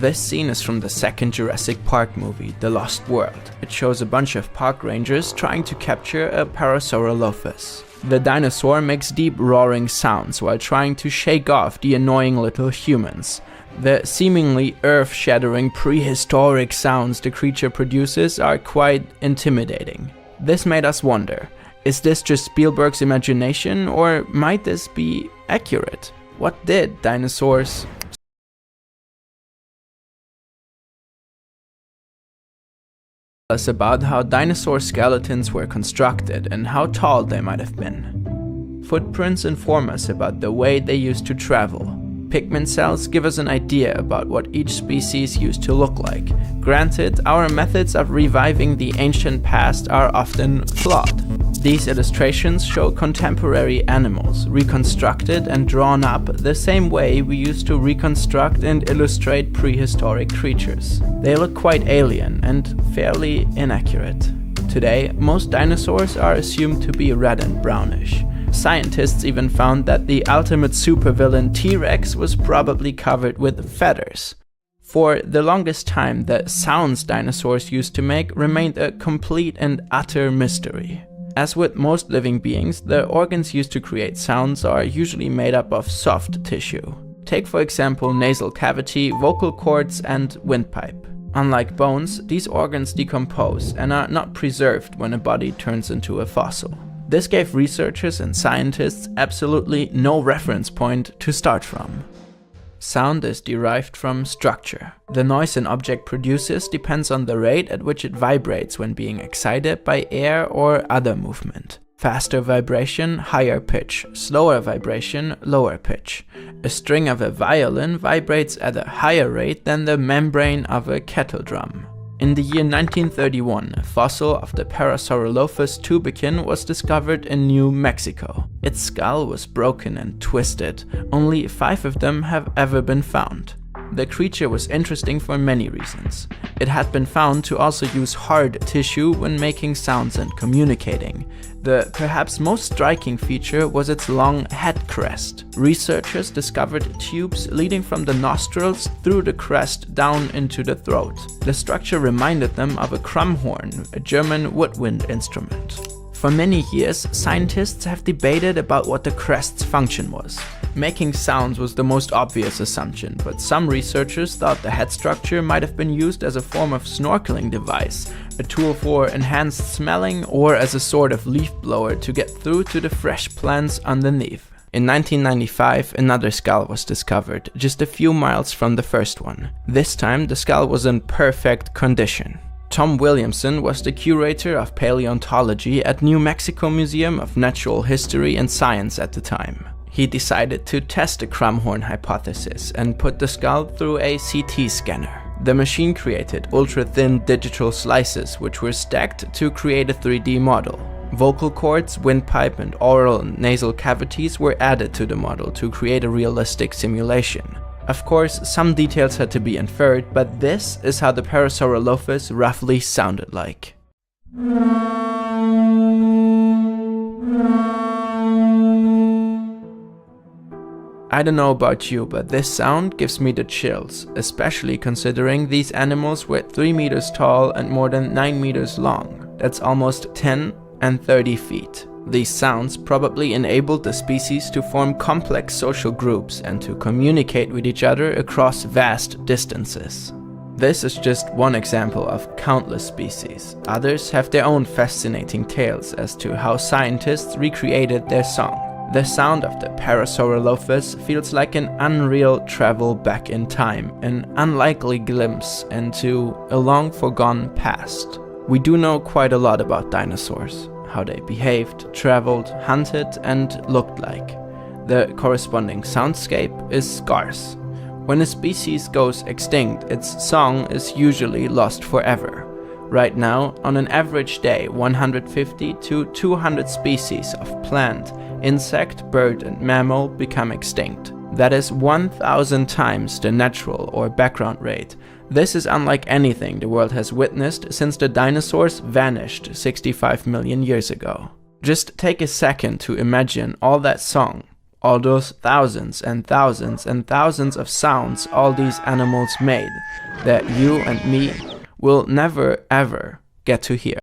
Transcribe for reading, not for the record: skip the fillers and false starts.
This scene is from the second Jurassic Park movie, The Lost World. It shows a bunch of park rangers trying to capture a Parasaurolophus. The dinosaur makes deep roaring sounds while trying to shake off the annoying little humans. The seemingly earth-shattering prehistoric sounds the creature produces are quite intimidating. This made us wonder, is this just Spielberg's imagination, or might this be accurate? What did dinosaurs us about how dinosaur skeletons were constructed and how tall they might have been? Footprints inform us about the way they used to travel. Pigment cells give us an idea about what each species used to look like. Granted, our methods of reviving the ancient past are often flawed. These illustrations show contemporary animals, reconstructed and drawn up the same way we used to reconstruct and illustrate prehistoric creatures. They look quite alien and fairly inaccurate. Today, most dinosaurs are assumed to be red and brownish. Scientists even found that the ultimate supervillain T-Rex was probably covered with feathers. For the longest time, the sounds dinosaurs used to make remained a complete and utter mystery. As with most living beings, the organs used to create sounds are usually made up of soft tissue. Take for example nasal cavity, vocal cords, and windpipe. Unlike bones, these organs decompose and are not preserved when a body turns into a fossil. This gave researchers and scientists absolutely no reference point to start from. Sound is derived from structure. The noise an object produces depends on the rate at which it vibrates when being excited by air or other movement. Faster vibration, higher pitch. Slower vibration, lower pitch. A string of a violin vibrates at a higher rate than the membrane of a kettle drum. In the year 1931, a fossil of the Parasaurolophus tubican was discovered in New Mexico. Its skull was broken and twisted. Only 5 of them have ever been found. The creature was interesting for many reasons. It had been found to also use hard tissue when making sounds and communicating. The perhaps most striking feature was its long head crest. Researchers discovered tubes leading from the nostrils through the crest down into the throat. The structure reminded them of a crumhorn, a German woodwind instrument. For many years, scientists have debated about what the crest's function was. Making sounds was the most obvious assumption, but some researchers thought the head structure might have been used as a form of snorkeling device, a tool for enhanced smelling, or as a sort of leaf blower to get through to the fresh plants underneath. In 1995, another skull was discovered, just a few miles from the first one. This time, the skull was in perfect condition. Tom Williamson was the curator of paleontology at New Mexico Museum of Natural History and Science at the time. He decided to test the crumhorn hypothesis and put the skull through a CT scanner. The machine created ultra-thin digital slices which were stacked to create a 3D model. Vocal cords, windpipe, and oral and nasal cavities were added to the model to create a realistic simulation. Of course, some details had to be inferred, but this is how the Parasaurolophus roughly sounded like. I don't know about you, but this sound gives me the chills, especially considering these animals were 3 meters tall and more than 9 meters long. That's almost 10 and 30 feet. These sounds probably enabled the species to form complex social groups and to communicate with each other across vast distances. This is just one example of countless species. Others have their own fascinating tales as to how scientists recreated their song. The sound of the Parasaurolophus feels like an unreal travel back in time, an unlikely glimpse into a long forgone past. We do know quite a lot about dinosaurs. How they behaved, traveled, hunted, and looked like. The corresponding soundscape is scarce. When a species goes extinct, its song is usually lost forever. Right now, on an average day, 150 to 200 species of plant, insect, bird, and mammal become extinct. That is 1,000 times the natural or background rate. This is unlike anything the world has witnessed since the dinosaurs vanished 65 million years ago. Just take a second to imagine all that song, all those thousands and thousands and thousands of sounds all these animals made that you and me will never ever get to hear.